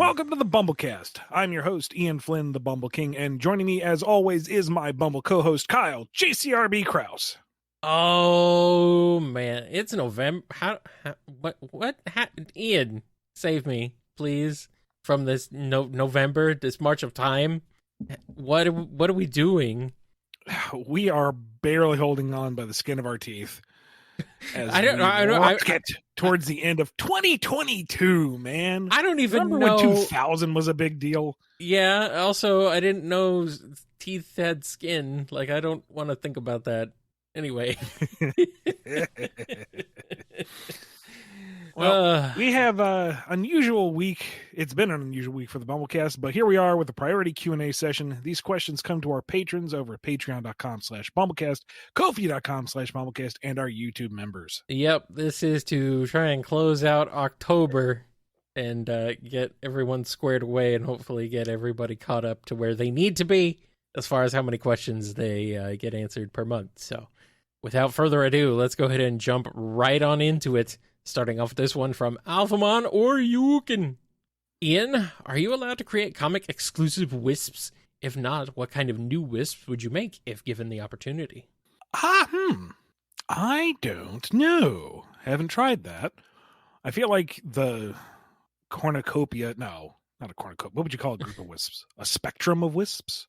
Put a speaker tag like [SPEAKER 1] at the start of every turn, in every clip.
[SPEAKER 1] Welcome to the BumbleKast. I'm your host, Ian Flynn, the Bumble King, and joining me, as always, is my Bumble co-host, Kyle, JCRB Krause.
[SPEAKER 2] Oh, man. It's November. What? Ian, save me, please, from this November, this March of time. What are we doing?
[SPEAKER 1] We are barely holding on by the skin of our teeth. As
[SPEAKER 2] I don't
[SPEAKER 1] get towards the end of 2022, man.
[SPEAKER 2] I don't even
[SPEAKER 1] Remember
[SPEAKER 2] know.
[SPEAKER 1] when 2000 was a big deal?
[SPEAKER 2] Yeah, also, I didn't know teeth had skin. Like, I don't want to think about that. Anyway.
[SPEAKER 1] Well, we have an unusual week. It's been an unusual week for the BumbleKast, but here we are with the priority Q&A session. These questions come to our patrons over at patreon.com/BumbleKast, Ko-fi.com/BumbleKast, and our YouTube members.
[SPEAKER 2] Yep, this is to try and close out October and get everyone squared away and hopefully get everybody caught up to where they need to be as far as how many questions they get answered per month. So without further ado, let's go ahead and jump right on into it. Starting off with this one from Alphamon or Yukin. Ian, are you allowed to create comic-exclusive wisps? If not, what kind of new wisps would you make if given the opportunity?
[SPEAKER 1] I don't know. Haven't tried that. I feel like the cornucopia... No, not a cornucopia. What would you call a group of wisps? A spectrum of wisps?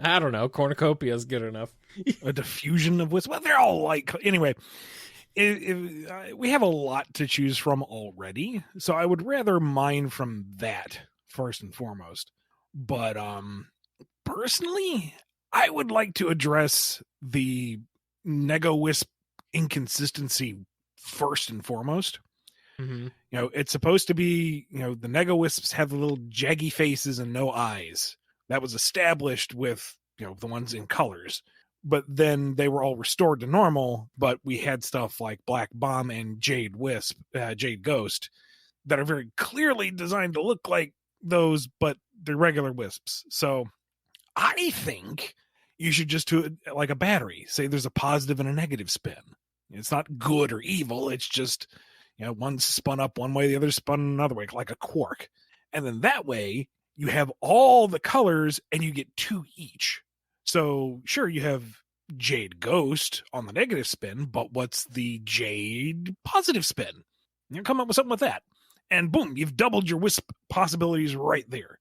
[SPEAKER 2] I don't know. Cornucopia is good enough.
[SPEAKER 1] A diffusion of wisps? Well, they're all like... Anyway... we have a lot to choose from already, so I would rather mine from that first and foremost. But personally, I would like to address the Nego Wisp inconsistency first and foremost.
[SPEAKER 2] Mm-hmm.
[SPEAKER 1] You know, it's supposed to be, the Nego Wisps have the little jaggy faces and no eyes. That was established with, the ones in colors. But then they were all restored to normal, but we had stuff like Black Bomb and Jade Ghost that are very clearly designed to look like those, but they're regular wisps. So I think you should just do it like a battery. Say there's a positive and a negative spin. It's not good or evil. It's just, one's spun up one way, the other's spun another way, like a quark. And then that way you have all the colors and you get two each. So, sure, you have Jade Ghost on the negative spin, but what's the Jade positive spin? You come up with something with that. And boom, you've doubled your wisp possibilities right there.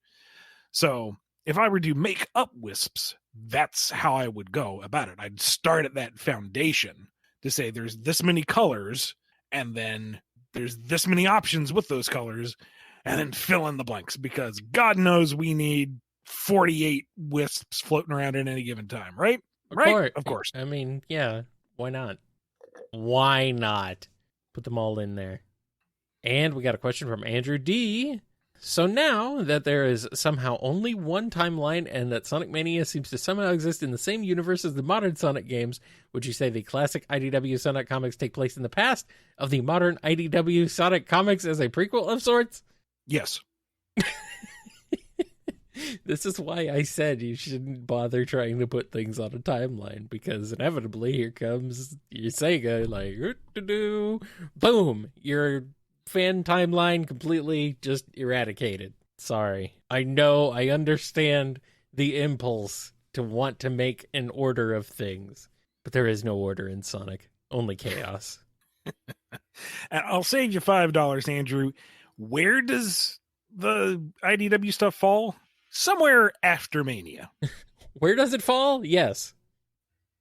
[SPEAKER 1] So, if I were to make up wisps, that's how I would go about it. I'd start at that foundation to say there's this many colors, and then there's this many options with those colors, and then fill in the blanks, because God knows we need 48 wisps floating around at any given time, right? Of course.
[SPEAKER 2] I mean, yeah, why not? Why not? Put them all in there. And we got a question from Andrew D. So now that there is somehow only one timeline and that Sonic Mania seems to somehow exist in the same universe as the modern Sonic games, would you say the classic IDW Sonic comics take place in the past of the modern IDW Sonic comics as a prequel of sorts?
[SPEAKER 1] Yes.
[SPEAKER 2] This is why I said you shouldn't bother trying to put things on a timeline, because inevitably here comes your SEGA, like, boom, your fan timeline completely just eradicated. Sorry. I know, I understand the impulse to want to make an order of things, but there is no order in Sonic, only chaos.
[SPEAKER 1] I'll save you $5, Andrew. Where does the IDW stuff fall? Somewhere after Mania.
[SPEAKER 2] Where does it fall? Yes.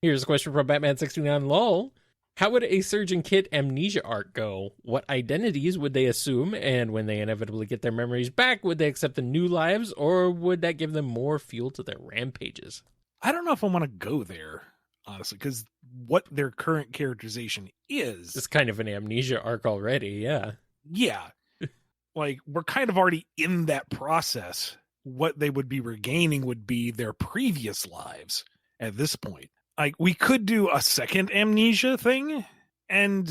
[SPEAKER 2] Here's a question from Batman69LOL. How would a Surgeon Kit amnesia arc go? What identities would they assume? And when they inevitably get their memories back, would they accept the new lives? Or would that give them more fuel to their rampages?
[SPEAKER 1] I don't know if I want to go there, honestly, because what their current characterization is...
[SPEAKER 2] It's kind of an amnesia arc already, yeah.
[SPEAKER 1] Yeah. Like, we're kind of already in that process. What they would be regaining would be their previous lives at this point. Like, we could do a second amnesia thing, and,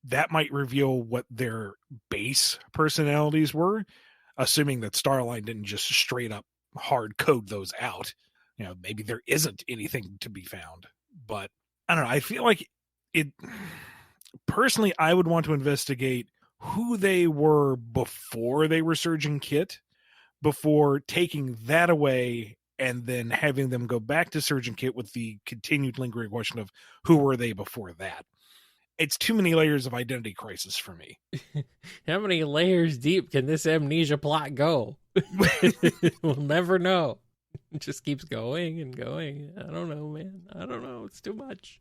[SPEAKER 1] that might reveal what their base personalities were, assuming that Starline didn't just straight up hard code those out. Maybe there isn't anything to be found. But, I don't know, I feel like it... Personally, I would want to investigate who they were before they were Surgeon Kit, before taking that away and then having them go back to Surgeon Kit with the continued lingering question of who were they before that. It's too many layers of identity crisis for me.
[SPEAKER 2] How many layers deep can this amnesia plot go? We'll never know. It just keeps going and going. I don't know, man. I don't know. It's too much.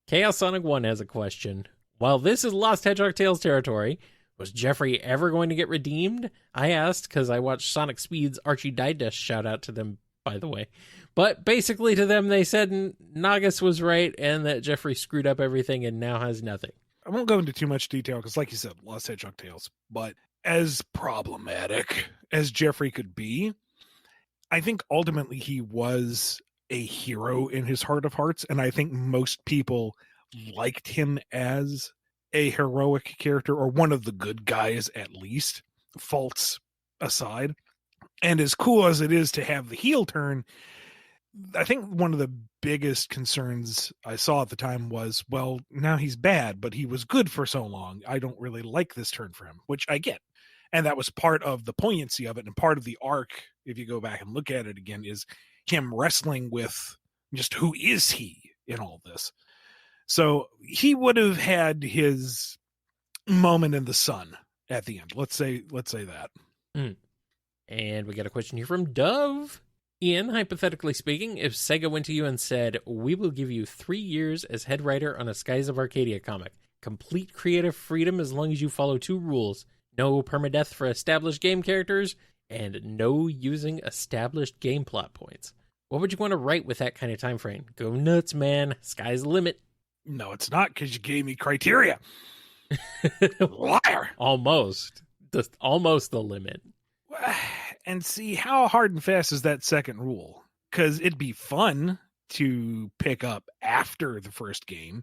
[SPEAKER 2] Chaos Sonic 1 has a question. While this is Lost Hedgehog Tales territory, was Jeffrey ever going to get redeemed? I asked because I watched Sonic Speed's Archie Digest, shout out to them, by the way. But basically to them, they said Nagus was right and that Jeffrey screwed up everything and now has nothing.
[SPEAKER 1] I won't go into too much detail because, like you said, Lost Hedgehog Tales. But as problematic as Jeffrey could be, I think ultimately he was a hero in his heart of hearts. And I think most people liked him as a heroic character, or one of the good guys at least, faults aside. And as cool as it is to have the heel turn, I think one of the biggest concerns I saw at the time was, well, now he's bad, but he was good for so long. I don't really like this turn for him, which I get. And that was part of the poignancy of it. And part of the arc, if you go back and look at it again, is him wrestling with just who is he in all this. So he would have had his moment in the sun at the end. Let's say that.
[SPEAKER 2] And we got a question here from Dove. Ian, hypothetically speaking, if SEGA went to you and said, we will give you 3 years as head writer on a Skies of Arcadia comic, complete creative freedom as long as you follow 2 rules, no permadeath for established game characters, and no using established game plot points, what would you want to write with that kind of time frame? Go nuts, man. Sky's the limit.
[SPEAKER 1] No, it's not, because you gave me criteria. Liar.
[SPEAKER 2] Almost the limit.
[SPEAKER 1] And see, how hard and fast is that second rule? Because it'd be fun to pick up after the first game,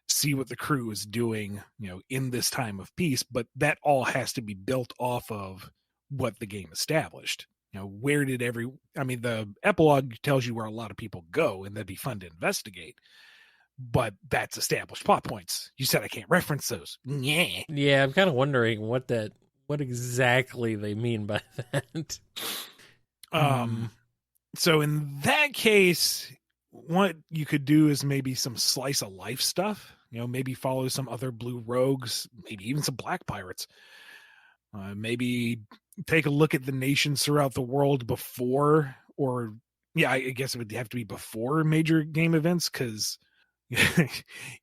[SPEAKER 1] see what the crew is doing, in this time of peace, but that all has to be built off of what the game established. Where did the epilogue tells you where a lot of people go, and that'd be fun to investigate. But that's established plot points. You said I can't reference those.
[SPEAKER 2] Yeah, I'm kind of wondering what exactly they mean by that.
[SPEAKER 1] So in that case, what you could do is maybe some slice of life stuff. Maybe follow some other blue rogues, maybe even some black pirates. Maybe take a look at the nations throughout the world before, I guess it would have to be before major game events, because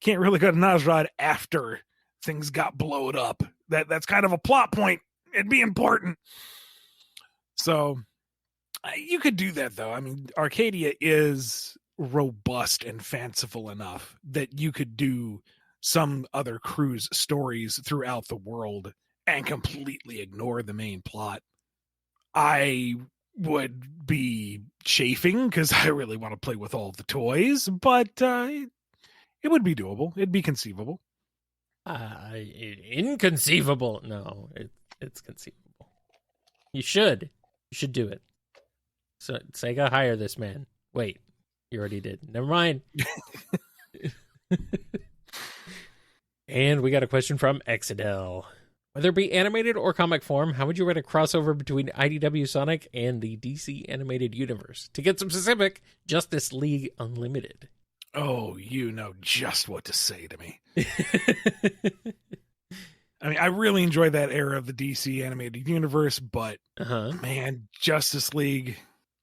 [SPEAKER 1] can't really go to Nazrad after things got blown up. That's kind of a plot point. It'd be important. So you could do that, though. Arcadia is robust and fanciful enough that you could do some other crew's stories throughout the world and completely ignore the main plot. I would be chafing because I really want to play with all the toys, but it would be doable. It'd be conceivable.
[SPEAKER 2] Inconceivable. No, it's conceivable. You should do it. So Sega, hire this man. Wait, you already did. Never mind. And we got a question from Exadel. Whether it be animated or comic form, how would you write a crossover between IDW Sonic and the DC animated universe? To get some specific, Justice League Unlimited.
[SPEAKER 1] Oh, you know just what to say to me. I really enjoyed that era of the DC animated universe, but man, Justice League,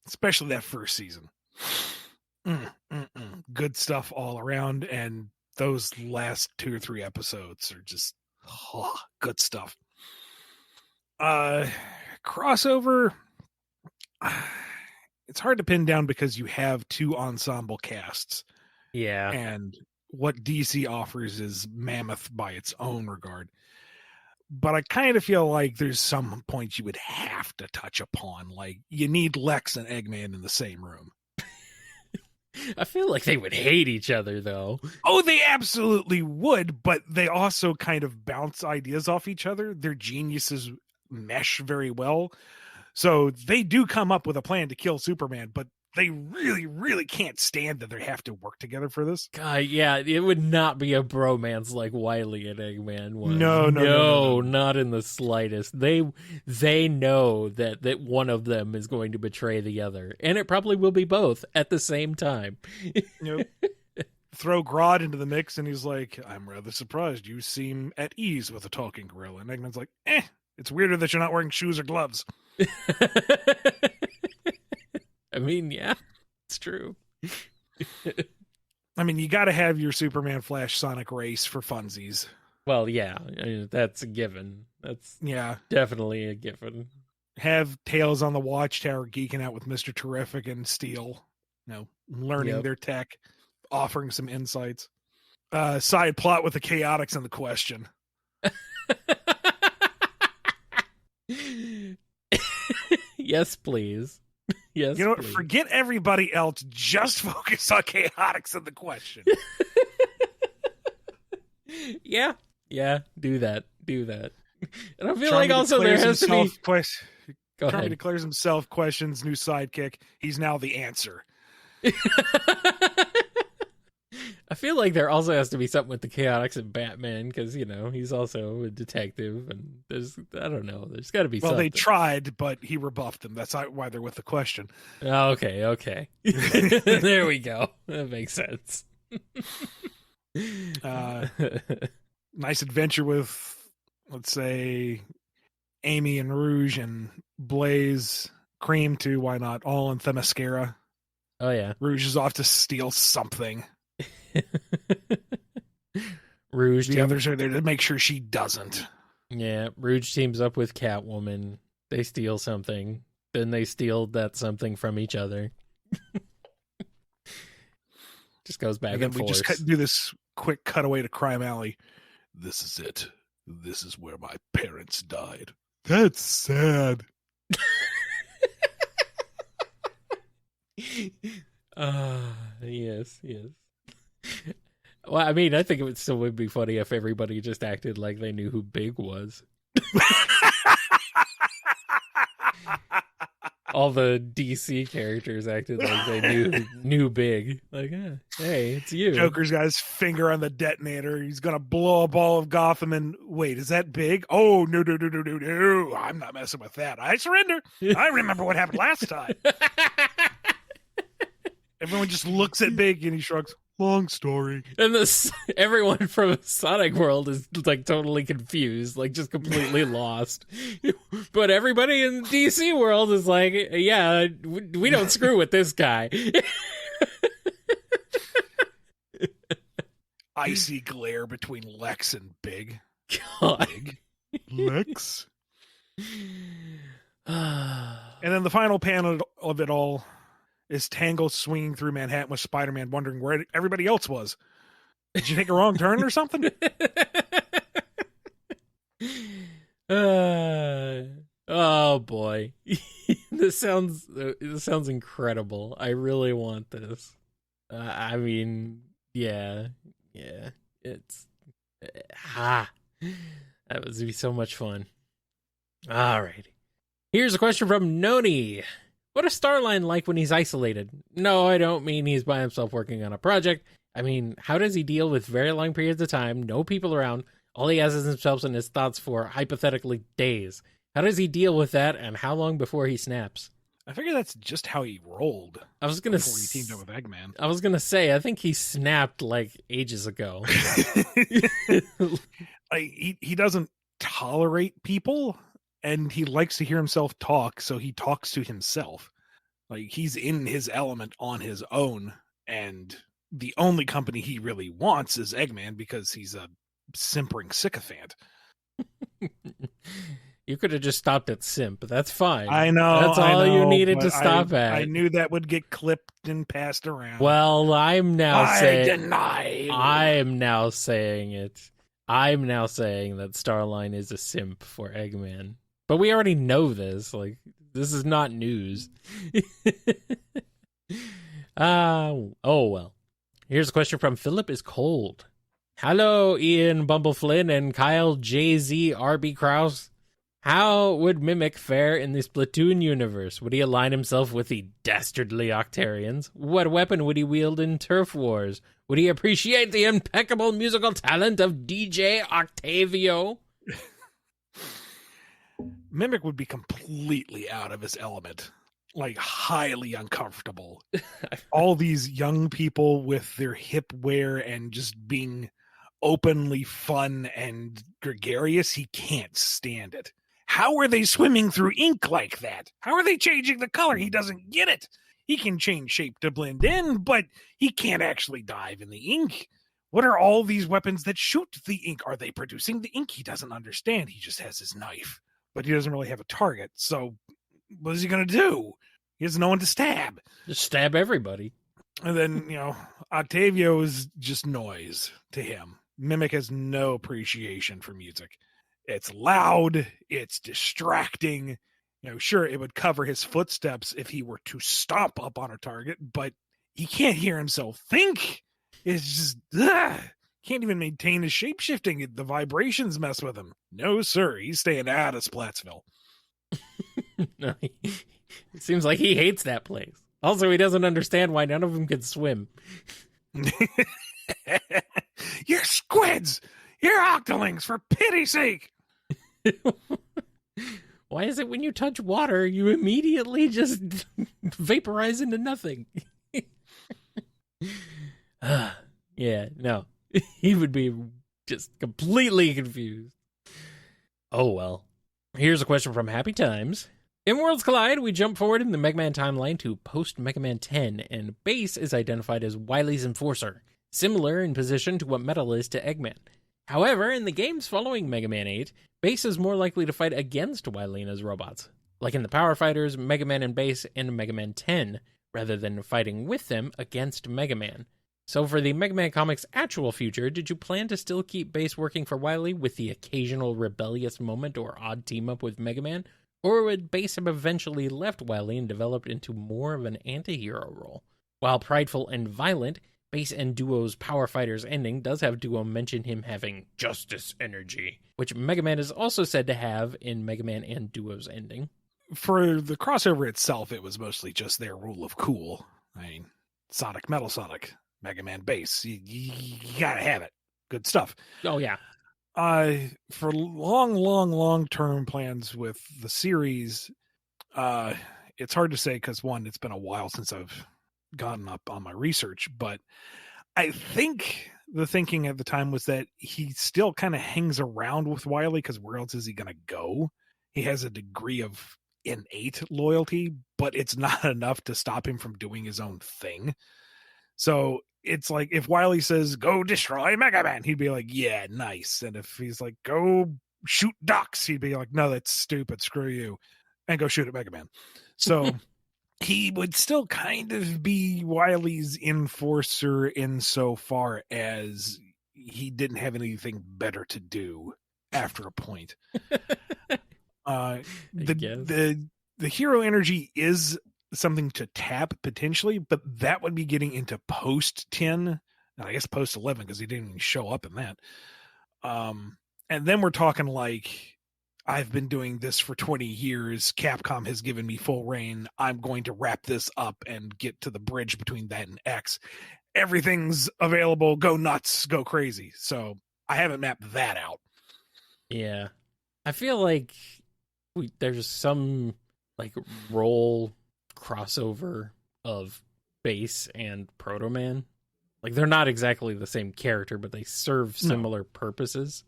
[SPEAKER 1] especially that first season, good stuff all around, and those last 2 or 3 episodes are just good stuff. Crossover, it's hard to pin down because you have 2 ensemble casts.
[SPEAKER 2] Yeah.
[SPEAKER 1] And what DC offers is mammoth by its own regard. But I kind of feel like there's some points you would have to touch upon. Like, you need Lex and Eggman in the same room.
[SPEAKER 2] I feel like they would hate each other, though.
[SPEAKER 1] Oh, they absolutely would, but they also kind of bounce ideas off each other. Their geniuses mesh very well. So they do come up with a plan to kill Superman, but they really, really can't stand that they have to work together for this.
[SPEAKER 2] God, yeah, it would not be a bromance like Wily and Eggman was.
[SPEAKER 1] No.
[SPEAKER 2] Not in the slightest. They know that one of them is going to betray the other, and it probably will be both at the same time.
[SPEAKER 1] Throw Grodd into the mix, and he's like, "I'm rather surprised. You seem at ease with a talking gorilla." And Eggman's like, it's weirder that you're not wearing shoes or gloves.
[SPEAKER 2] I mean, yeah, it's true.
[SPEAKER 1] I mean, you got to have your Superman Flash Sonic race for funsies.
[SPEAKER 2] Well, yeah, I mean, that's a given. That's definitely a given.
[SPEAKER 1] Have Tails on the Watchtower geeking out with Mr. Terrific and Steel, learning their tech, offering some insights. Side plot with the Chaotix and the Question.
[SPEAKER 2] Yes, please. Yes,
[SPEAKER 1] you know what?
[SPEAKER 2] please.
[SPEAKER 1] Forget everybody else. Just focus on Chaotix and the Question.
[SPEAKER 2] Yeah. Do that. And I feel like also there has to be.
[SPEAKER 1] Charmy declares himself Question's new sidekick. He's now the answer.
[SPEAKER 2] I feel like there also has to be something with the Chaotix and Batman because he's also a detective, and there's there's got to be.
[SPEAKER 1] Well,
[SPEAKER 2] something.
[SPEAKER 1] They tried, but he rebuffed them. That's why they're with the Question.
[SPEAKER 2] Okay. There we go. That makes sense.
[SPEAKER 1] Nice adventure with, let's say, Amy and Rouge and Blaze. Cream too. Why not? All in Themyscira.
[SPEAKER 2] Oh yeah.
[SPEAKER 1] Rouge is off to steal something.
[SPEAKER 2] Rouge.
[SPEAKER 1] The others are there to make sure she doesn't.
[SPEAKER 2] Yeah, Rouge teams up with Catwoman. They steal something. Then they steal that something from each other. Just goes back and forth. We just
[SPEAKER 1] do this quick cutaway to Crime Alley. This is it. This is where my parents died. That's sad.
[SPEAKER 2] Yes. Well, I mean, I think it still would be funny if everybody just acted like they knew who Big was. All the DC characters acted like they knew Big. Like, hey, it's you.
[SPEAKER 1] Joker's got his finger on the detonator. He's gonna blow up all of Gotham. And wait, is that Big? Oh no! I'm not messing with that. I surrender. I remember what happened last time. Everyone just looks at Big and he shrugs. Long story.
[SPEAKER 2] And everyone from Sonic World is like totally confused, like just completely lost. But everybody in DC World is like, yeah, we don't screw with this guy.
[SPEAKER 1] Icy glare between Lex and Big.
[SPEAKER 2] God.
[SPEAKER 1] Big. Lex. And then the final panel of it all is Tangle swinging through Manhattan with Spider-Man, wondering where everybody else was. Did you take a wrong turn or something?
[SPEAKER 2] Oh boy, this sounds incredible. I really want this. I mean, yeah, it's that would be so much fun. Alrighty, here's a question from Noni. What is Starline like when he's isolated? No, I don't mean he's by himself working on a project. I mean, how does he deal with very long periods of time, no people around, all he has is himself and his thoughts for, hypothetically, days? How does he deal with that, and how long before he snaps?
[SPEAKER 1] I figure that's just how he rolled.
[SPEAKER 2] Before
[SPEAKER 1] he teamed up with Eggman.
[SPEAKER 2] I was gonna say, I think he snapped, like, ages ago.
[SPEAKER 1] He doesn't tolerate people. And he likes to hear himself talk, so he talks to himself. Like, he's in his element on his own, and the only company he really wants is Eggman because he's a simpering sycophant.
[SPEAKER 2] You could have just stopped at simp, but that's fine.
[SPEAKER 1] I know.
[SPEAKER 2] That's all you needed to stop at.
[SPEAKER 1] I knew that would get clipped and passed around.
[SPEAKER 2] Well, I'm now saying it. I'm now saying that Starline is a simp for Eggman. But we already know this. Like, this is not news. Oh, well. Here's a question from Philip is Cold. Hello, Ian Bumble Flynn and Kyle JZ RB Krause. How would Mimic fare in the Splatoon universe? Would he align himself with the dastardly Octarians? What weapon would he wield in Turf Wars? Would he appreciate the impeccable musical talent of DJ Octavio?
[SPEAKER 1] Mimic would be completely out of his element, like highly uncomfortable. All these young people with their hip wear and just being openly fun and gregarious, he can't stand it. How are they swimming through ink like that? How are they changing the color? He doesn't get it. He can change shape to blend in, but he can't actually dive in the ink. What are all these weapons that shoot the ink? Are they producing the ink? He doesn't understand. He just has his knife, but he doesn't really have a target. So what is he going to do? He has no one to stab.
[SPEAKER 2] Just stab everybody.
[SPEAKER 1] And then, Octavio is just noise to him. Mimic has no appreciation for music. It's loud. It's distracting. Sure, it would cover his footsteps if he were to stomp up on a target, but he can't hear himself think. It's just, can't even maintain his shape-shifting. The vibrations mess with him. No, sir. He's staying out of Splatsville.
[SPEAKER 2] No, it seems like he hates that place. Also, he doesn't understand why none of them can swim.
[SPEAKER 1] You're squids! You're octolings, for pity's sake!
[SPEAKER 2] Why is it when you touch water, you immediately just vaporize into nothing? Yeah, no. He would be just completely confused. Oh, well. Here's a question from Happy Times. In Worlds Collide, we jump forward in the Mega Man timeline to post-Mega Man 10, and Base is identified as Wily's enforcer, similar in position to what Metal is to Eggman. However, in the games following Mega Man 8, Base is more likely to fight against Wily and his robots, like in the Power Fighters, Mega Man and Base, and Mega Man 10, rather than fighting with them against Mega Man. So for the Mega Man comics' actual future, did you plan to still keep Base working for Wily with the occasional rebellious moment or odd team-up with Mega Man? Or would Base have eventually left Wily and developed into more of an anti-hero role? While prideful and violent, Base and Duo's Power Fighters ending does have Duo mention him having justice energy, which Mega Man is also said to have in Mega Man and Duo's ending.
[SPEAKER 1] For the crossover itself, it was mostly just their rule of cool. I mean, Sonic, Metal Sonic, Mega Man Base. You gotta have it. Good stuff.
[SPEAKER 2] Oh, yeah.
[SPEAKER 1] For long-term plans with the series, it's hard to say because, one, it's been a while since I've gotten up on my research, but I think the thinking at the time was that he still kind of hangs around with Wily because where else is he going to go? He has a degree of innate loyalty, but it's not enough to stop him from doing his own thing. So it's like if Wily says, go destroy Mega Man, he'd be like, yeah, nice. And if he's like, go shoot ducks, he'd be like, no, that's stupid, screw you, and go shoot at Mega Man. So he would still kind of be Wily's enforcer insofar as he didn't have anything better to do after a point. The hero energy is something to tap potentially, but that would be getting into post 10, I guess post 11 because he didn't even show up in that. And then we're talking like, I've been doing this for 20 years. Capcom has given me full reign. I'm going to wrap this up and get to the bridge between that and X. Everything's available. Go nuts. Go crazy. So I haven't mapped that out.
[SPEAKER 2] Yeah. I feel like there's some like role crossover of Base and Proto Man. Like they're not exactly the same character, but they serve similar purposes.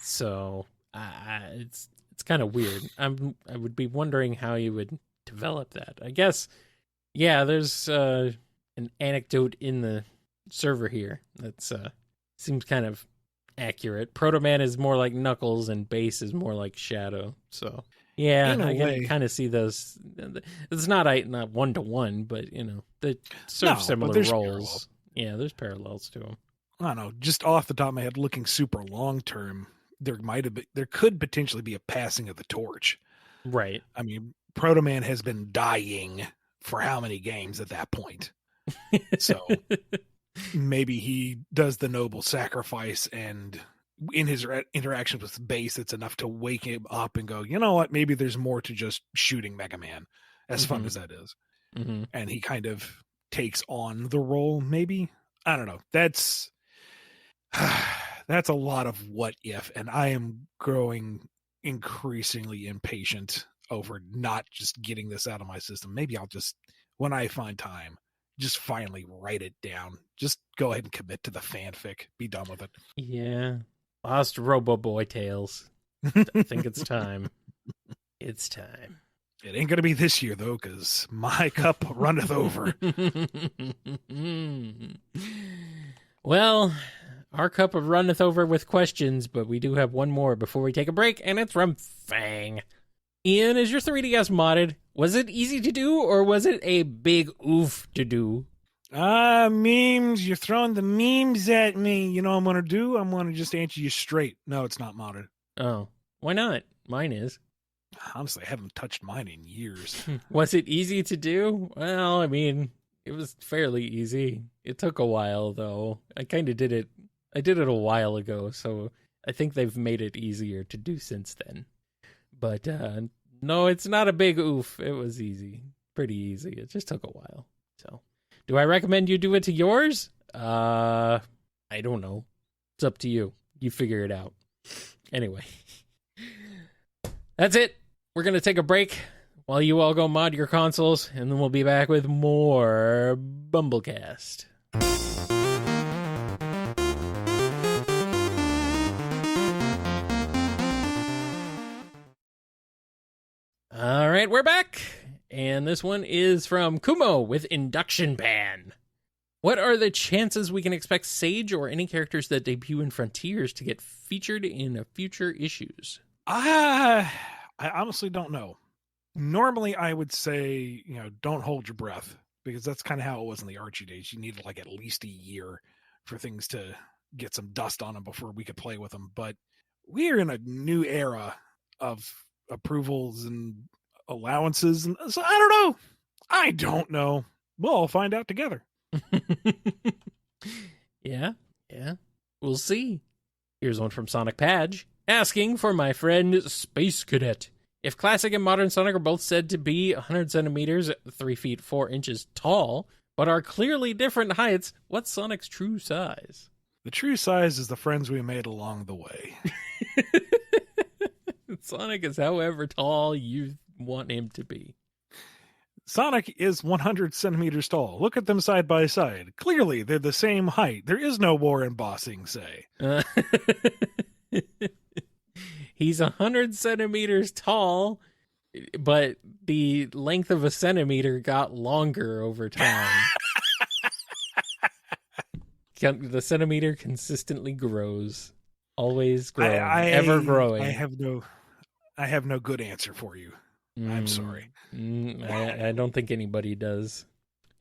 [SPEAKER 2] So it's kind of weird. I would be wondering how you would develop that. I guess, yeah, there's an anecdote in the server here that's seems kind of accurate. Proto Man is more like Knuckles and Base is more like Shadow. So yeah, I can kind of see those. It's not one-to-one, but they serve similar roles.
[SPEAKER 1] Parallel.
[SPEAKER 2] Yeah, there's parallels to them.
[SPEAKER 1] I don't know. Just off the top of my head, looking super long-term, there could potentially be a passing of the torch.
[SPEAKER 2] Right.
[SPEAKER 1] I mean, Proto Man has been dying for how many games at that point? So maybe he does the noble sacrifice and in his interaction with Base, it's enough to wake him up and go, you know what, maybe there's more to just shooting Mega Man, as fun as that is. And he kind of takes on the role, maybe. I don't know. That's a lot of what if, and I am growing increasingly impatient over not just getting this out of my system. Maybe I'll just, when I find time, just finally write it down. Just go ahead and commit to the fanfic. Be done with it.
[SPEAKER 2] Yeah. Lost Robo Boy Tales. I think it's time. It's time.
[SPEAKER 1] It ain't going to be this year, though, because my cup runneth over.
[SPEAKER 2] Well, our cup runneth over with questions, but we do have one more before we take a break, and it's from Fang. Ian, is your 3DS modded? Was it easy to do, or was it a big oof to do?
[SPEAKER 1] Memes. You're throwing the memes at me. You know what I'm going to do? I'm going to just answer you straight. No, it's not modded.
[SPEAKER 2] Oh, why not? Mine is.
[SPEAKER 1] Honestly, I haven't touched mine in years.
[SPEAKER 2] Was it easy to do? Well, I mean, it was fairly easy. It took a while, though. I kind of did it. I did it a while ago, so I think they've made it easier to do since then. But no, it's not a big oof. It was easy. Pretty easy. It just took a while. So, do I recommend you do it to yours? I don't know. It's up to you. You figure it out. Anyway. That's it. We're going to take a break while you all go mod your consoles, and then we'll be back with more BumbleKast. All right, we're back. And this one is from Kumo with Induction Ban. What are the chances we can expect Sage or any characters that debut in Frontiers to get featured in future issues?
[SPEAKER 1] I honestly don't know. Normally, I would say, don't hold your breath, because that's kind of how it was in the Archie days. You needed like at least a year for things to get some dust on them before we could play with them. But we are in a new era of approvals and allowances. And so I don't know. We'll all find out together.
[SPEAKER 2] Yeah. We'll see. Here's one from Sonic Padge, asking for my friend Space Cadet. If classic and modern Sonic are both said to be 100 centimeters, 3 feet 4 inches tall, but are clearly different heights, what's Sonic's true size?
[SPEAKER 1] The true size is the friends we made along the way.
[SPEAKER 2] Sonic is however tall you want him to be.
[SPEAKER 1] Sonic is 100 centimeters tall. Look at them side by side. Clearly, they're the same height. There is no war embossing, say.
[SPEAKER 2] He's 100 centimeters tall, but the length of a centimeter got longer over time. The centimeter consistently grows. Always growing. Ever growing.
[SPEAKER 1] I have no good answer for you. I'm sorry.
[SPEAKER 2] I don't think anybody does.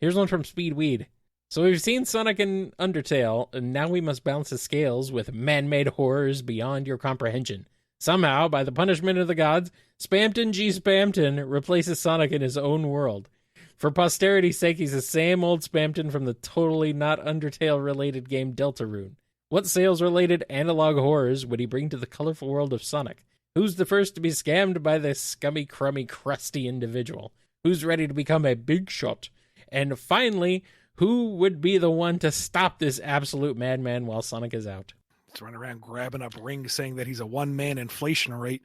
[SPEAKER 2] Here's one from Speedweed. So we've seen Sonic and Undertale, and now we must balance the scales with man-made horrors beyond your comprehension. Somehow, by the punishment of the gods, Spamton G. Spamton replaces Sonic in his own world. For posterity's sake, he's the same old Spamton from the totally not Undertale-related game Deltarune. What sales-related analog horrors would he bring to the colorful world of Sonic? Who's the first to be scammed by this scummy, crummy, crusty individual? Who's ready to become a big shot? And finally, who would be the one to stop this absolute madman while Sonic is out?
[SPEAKER 1] He's running around grabbing up rings saying that he's a one-man inflation rate.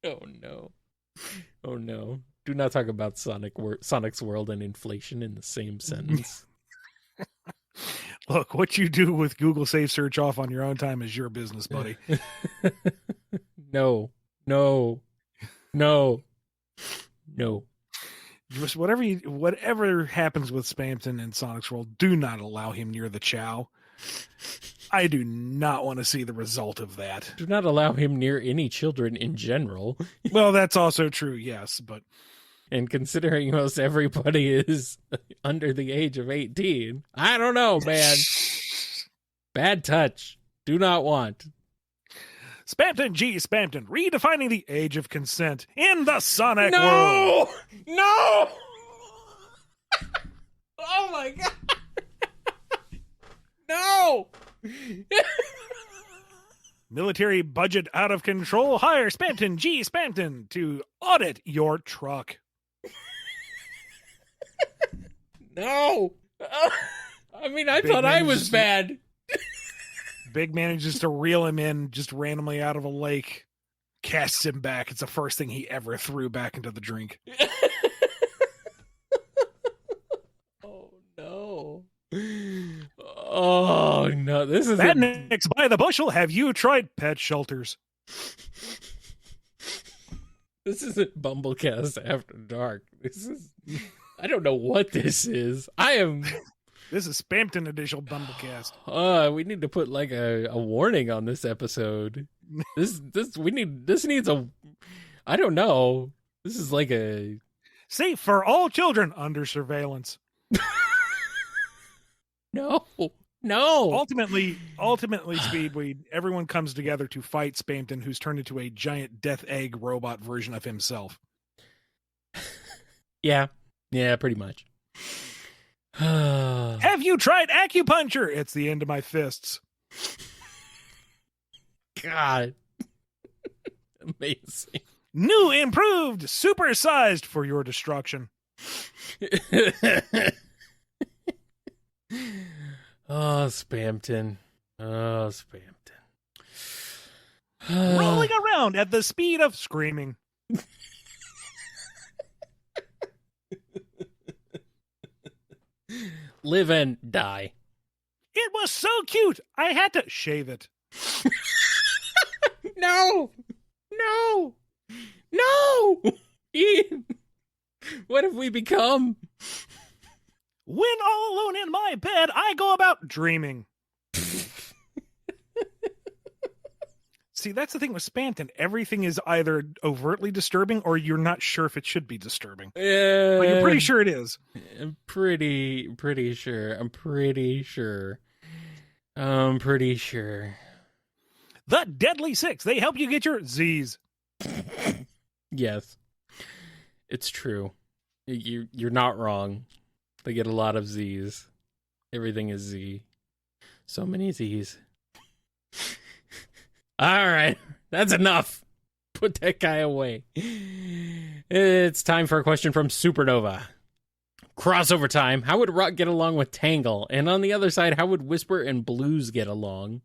[SPEAKER 2] Oh, no. Do not talk about Sonic's world and inflation in the same sentence.
[SPEAKER 1] Look, what you do with Google Safe Search off on your own time is your business, buddy.
[SPEAKER 2] No.
[SPEAKER 1] Just whatever happens with Spamton in Sonic's world, do not allow him near the Chow. I do not want to see the result of that.
[SPEAKER 2] Do not allow him near any children in general.
[SPEAKER 1] Well, that's also true, yes, but...
[SPEAKER 2] And considering most everybody is under the age of 18, I don't know, man. Bad touch. Do not want.
[SPEAKER 1] Spamton G. Spamton, redefining the age of consent in the Sonic world.
[SPEAKER 2] No! Oh my god! No!
[SPEAKER 1] Military budget out of control. Hire Spanton G. Spanton to audit your truck.
[SPEAKER 2] No! I mean, I
[SPEAKER 1] Big
[SPEAKER 2] thought I
[SPEAKER 1] man
[SPEAKER 2] was
[SPEAKER 1] just-
[SPEAKER 2] bad.
[SPEAKER 1] Big manages to reel him in just randomly out of a lake, casts him back. It's the first thing he ever threw back into the drink.
[SPEAKER 2] Oh, no. Oh, no. This is
[SPEAKER 1] That next by the bushel. Have you tried pet shelters?
[SPEAKER 2] This isn't BumbleKast After Dark. This is... I don't know what this is. I am...
[SPEAKER 1] This is Spampton edition BumbleKast.
[SPEAKER 2] We need to put like a warning on this episode. This needs a... I don't know. This is like a...
[SPEAKER 1] Safe for all children under surveillance.
[SPEAKER 2] No.
[SPEAKER 1] Ultimately, Speedweed, everyone comes together to fight Spampton, who's turned into a giant death egg robot version of himself.
[SPEAKER 2] Yeah, pretty much.
[SPEAKER 1] Have you tried acupuncture? It's the end of my fists.
[SPEAKER 2] God. Amazing.
[SPEAKER 1] New, improved, supersized for your destruction.
[SPEAKER 2] Oh, Spampton.
[SPEAKER 1] Rolling around at the speed of screaming.
[SPEAKER 2] Live and die.
[SPEAKER 1] It was so cute, I had to shave it.
[SPEAKER 2] No! Ian! What have we become?
[SPEAKER 1] When all alone in my bed, I go about dreaming. See, that's the thing with Spampton. Everything is either overtly disturbing or you're not sure if it should be disturbing.
[SPEAKER 2] Yeah,
[SPEAKER 1] But you're pretty sure it is.
[SPEAKER 2] I'm pretty sure.
[SPEAKER 1] The Deadly Six. They help you get your Z's.
[SPEAKER 2] Yes, it's true. You're not wrong. They get a lot of Z's. Everything is Z. So many Z's. All right, that's enough. Put that guy away. It's time for a question from Supernova. Crossover time. How would Rock get along with Tangle? And on the other side, how would Whisper and Blues get along?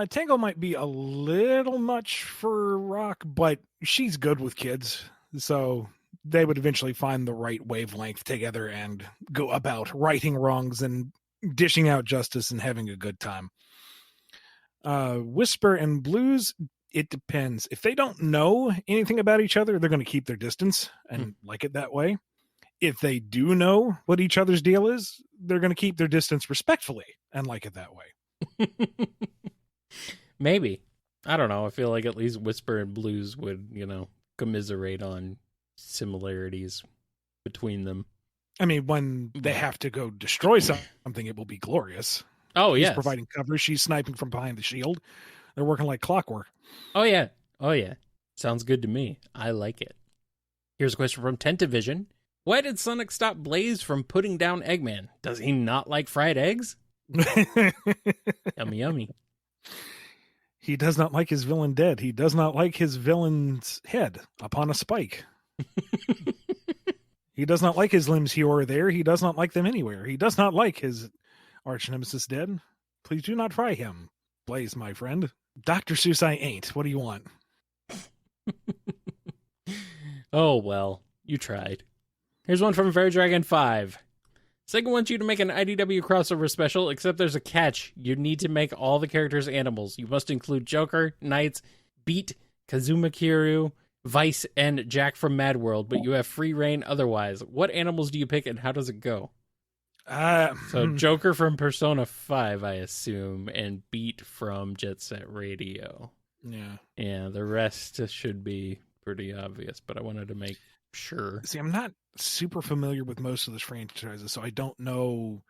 [SPEAKER 1] Tangle might be a little much for Rock, but she's good with kids. So they would eventually find the right wavelength together and go about righting wrongs and dishing out justice and having a good time. Whisper and Blues, it depends. If they don't know anything about each other, they're going to keep their distance and like it that way. If they do know what each other's deal is, they're going to keep their distance respectfully and like it that way.
[SPEAKER 2] Maybe. I don't know. I feel like at least Whisper and Blues would, commiserate on similarities between them.
[SPEAKER 1] I mean, when they have to go destroy something, it will be glorious.
[SPEAKER 2] Oh,
[SPEAKER 1] He's
[SPEAKER 2] yes.
[SPEAKER 1] providing cover. She's sniping from behind the shield. They're working like clockwork.
[SPEAKER 2] Oh, yeah. Sounds good to me. I like it. Here's a question from Tentavision. Why did Sonic stop Blaze from putting down Eggman? Does he not like fried eggs? Yummy, yummy.
[SPEAKER 1] He does not like his villain dead. He does not like his villain's head upon a spike. He does not like his limbs here or there. He does not like them anywhere. He does not like his arch nemesis dead. Please do not try him, Blaze, my friend. Dr. Seuss, I ain't. What do you want?
[SPEAKER 2] Oh, well, you tried. Here's one from Fair Dragon 5. Sega wants you to make an IDW crossover special, except there's a catch. You need to make all the characters animals. You must include Joker, Knights, Beat, Kazuma Kiryu, Vice, and Jack from Mad World, but you have free reign otherwise. What animals do you pick and how does it go? So Joker from Persona 5, I assume, and Beat from Jet Set Radio. Yeah, the rest should be pretty obvious, but I wanted to make sure.
[SPEAKER 1] See, I'm not super familiar with most of the franchises, so I don't know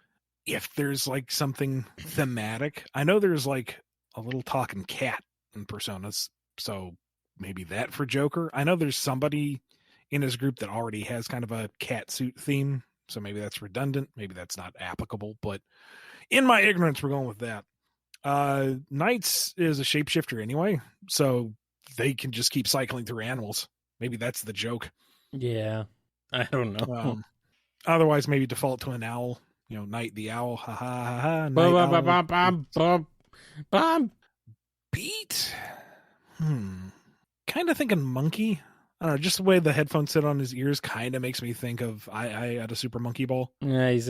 [SPEAKER 1] if there's like something thematic. I know there's like a little talking cat in Personas, so maybe that for Joker. I know there's somebody in his group that already has kind of a cat suit theme, So maybe that's redundant. Maybe that's not applicable. But in my ignorance, we're going with that. Knights is a shapeshifter anyway, so they can just keep cycling through animals. Maybe that's the joke.
[SPEAKER 2] Yeah. I don't know.
[SPEAKER 1] Otherwise, maybe default to an owl. Knight the owl. Ha ha ha ha.
[SPEAKER 2] Bum,
[SPEAKER 1] Night
[SPEAKER 2] bum,
[SPEAKER 1] owl.
[SPEAKER 2] bum, bum, bum.
[SPEAKER 1] Beat? Kind of thinking monkey. I don't know, just the way the headphones sit on his ears kind of makes me think of I at a Super Monkey Ball.
[SPEAKER 2] Yeah, he's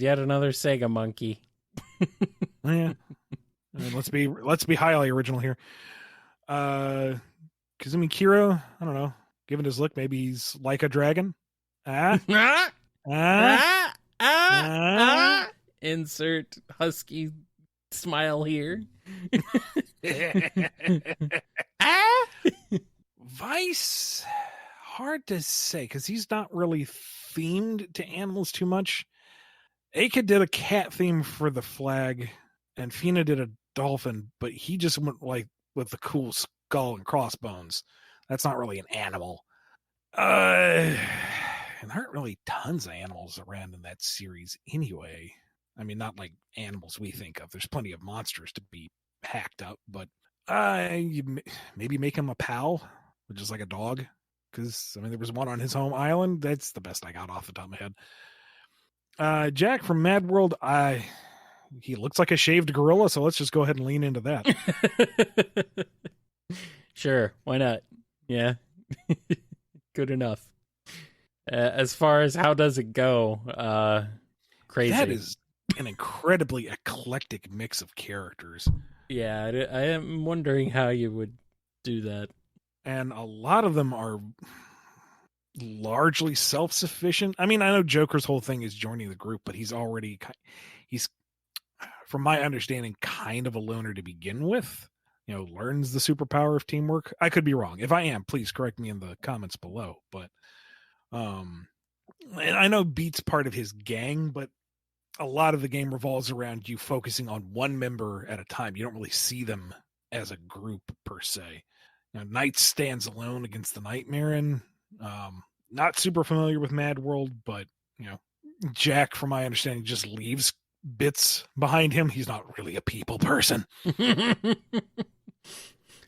[SPEAKER 2] yet another Sega monkey.
[SPEAKER 1] Yeah. I mean, let's be highly original here. Kazumi Kiro, I don't know. Given his look, maybe he's like a dragon.
[SPEAKER 2] Insert husky smile here.
[SPEAKER 1] Vice, hard to say because he's not really themed to animals too much. Aka did a cat theme for the flag, and Fina did a dolphin, but he just went like with the cool skull and crossbones. That's not really an animal. And there aren't really tons of animals around in that series anyway. I mean, not like animals we think of. There's plenty of monsters to be hacked up, but maybe make him a pal, which is like a dog. Because, I mean, there was one on his home island. That's the best I got off the top of my head. Jack from Mad World, he looks like a shaved gorilla, so let's just go ahead and lean into that.
[SPEAKER 2] Sure, why not? Yeah. Good enough. As far as how does it go, crazy.
[SPEAKER 1] That is an incredibly eclectic mix of characters.
[SPEAKER 2] Yeah, I am wondering how you would do that.
[SPEAKER 1] And a lot of them are largely self-sufficient. I mean, I know Joker's whole thing is joining the group, but he's from my understanding, kind of a loner to begin with. Learns the superpower of teamwork. I could be wrong. If I am, please correct me in the comments below. But and I know Beat's part of his gang, but a lot of the game revolves around you focusing on one member at a time. You don't really see them as a group per se. Knight stands alone against the Nightmare. Not super familiar with Mad World, but Jack, from my understanding, just leaves bits behind him. He's not really a people person.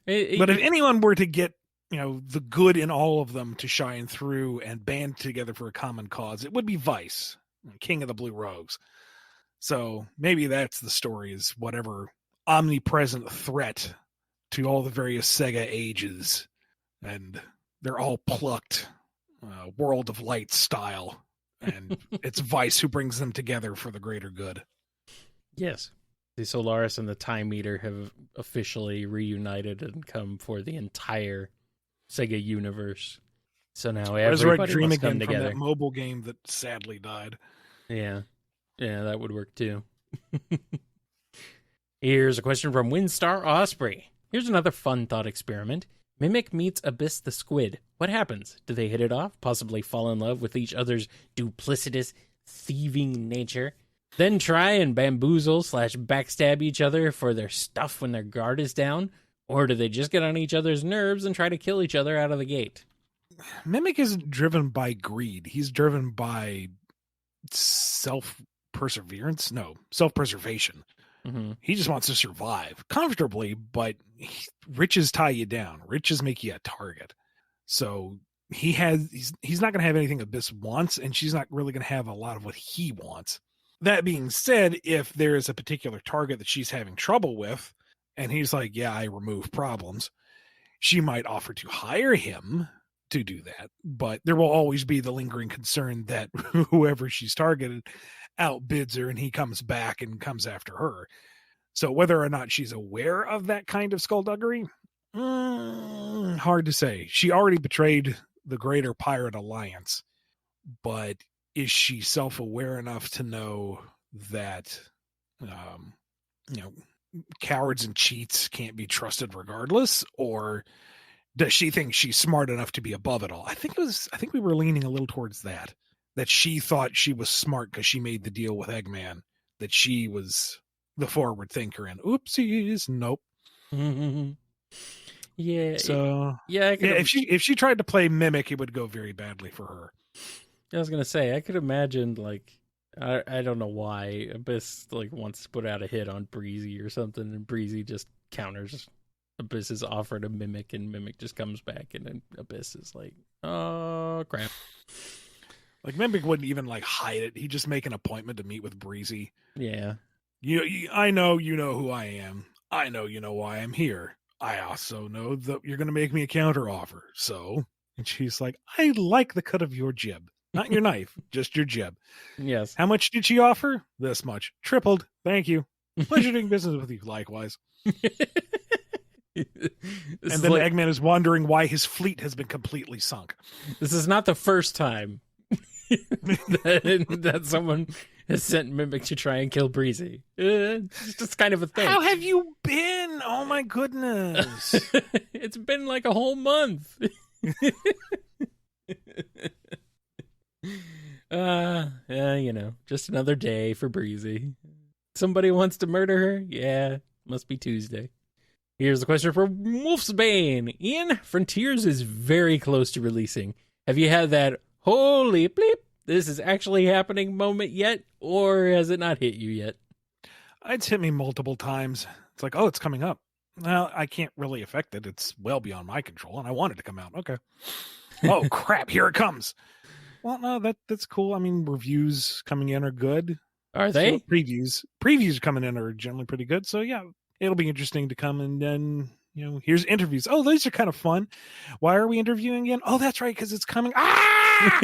[SPEAKER 1] But if anyone were to get the good in all of them to shine through and band together for a common cause, it would be Vice, King of the Blue Rogues. So maybe that's the story, is whatever omnipresent threat to all the various Sega ages, and they're all plucked World of Light style, and it's Vice who brings them together for the greater good.
[SPEAKER 2] Yes. The Solaris and the Time Eater have officially reunited and come for the entire Sega universe. So now everybody
[SPEAKER 1] Dream
[SPEAKER 2] must come
[SPEAKER 1] again
[SPEAKER 2] together.
[SPEAKER 1] from that mobile game that sadly died.
[SPEAKER 2] Yeah, that would work too. Here's a question from Windstar Osprey. Here's another fun thought experiment. Mimic meets Abyss the Squid. What happens? Do they hit it off? Possibly fall in love with each other's duplicitous, thieving nature? Then try and bamboozle/backstab each other for their stuff when their guard is down? Or do they just get on each other's nerves and try to kill each other out of the gate?
[SPEAKER 1] Mimic isn't driven by greed. He's driven by self-preservation. Mm-hmm. He just wants to survive comfortably, but riches tie you down. Riches make you a target. So he's not going to have anything Abyss wants, and she's not really going to have a lot of what he wants. That being said, if there is a particular target that she's having trouble with, and he's like, yeah, I remove problems, she might offer to hire him to do that. But there will always be the lingering concern that whoever she's targeted outbids her, and he comes back and comes after her. So whether or not she's aware of that kind of skullduggery, hard to say. She already betrayed the Greater Pirate Alliance, but is she self-aware enough to know that, cowards and cheats can't be trusted regardless? Or does she think she's smart enough to be above it all? I think we were leaning a little towards that she thought she was smart because she made the deal with Eggman, that she was the forward thinker, and oopsies, nope.
[SPEAKER 2] Yeah.
[SPEAKER 1] So
[SPEAKER 2] yeah,
[SPEAKER 1] if she tried to play Mimic, it would go very badly for her.
[SPEAKER 2] I was gonna say, I could imagine, like, I don't know why Abyss, like, wants to put out a hit on Breezy or something, and Breezy just counters Abyss's offer to Mimic, and Mimic just comes back, and then Abyss is like, oh, crap.
[SPEAKER 1] Like, Mimic wouldn't even, like, hide it. He'd just make an appointment to meet with Breezy.
[SPEAKER 2] Yeah.
[SPEAKER 1] I know you know who I am. I know you know why I'm here. I also know that you're going to make me a counter offer. So, and she's like, I like the cut of your jib. Not your knife, just your jib.
[SPEAKER 2] Yes.
[SPEAKER 1] How much did she offer? This much. Tripled. Thank you. Pleasure doing business with you. Likewise. And then Eggman is wondering why his fleet has been completely sunk.
[SPEAKER 2] This is not the first time that someone has sent Mimic to try and kill Breezy. It's just kind of a thing.
[SPEAKER 1] How have you been? Oh my goodness.
[SPEAKER 2] It's been like a whole month. You know, just another day for Breezy. Somebody wants to murder her? Yeah, must be Tuesday. Here's the question for Wolfsbane. Ian, Frontiers is very close to releasing. Have you had that holy bleep, this is actually happening moment yet, or has it not hit you yet?
[SPEAKER 1] It's hit me multiple times. It's like, oh, it's coming up. Well, I can't really affect it. It's well beyond my control, and I want it to come out. Okay. Oh, crap, here it comes. Well, no, that's cool. I mean, reviews coming in are good.
[SPEAKER 2] Are they?
[SPEAKER 1] So previews coming in are generally pretty good. So, yeah, it'll be interesting to come, and then, you know, here's interviews. Oh, those are kind of fun. Why are we interviewing again? Oh, that's right, because it's coming. Ah!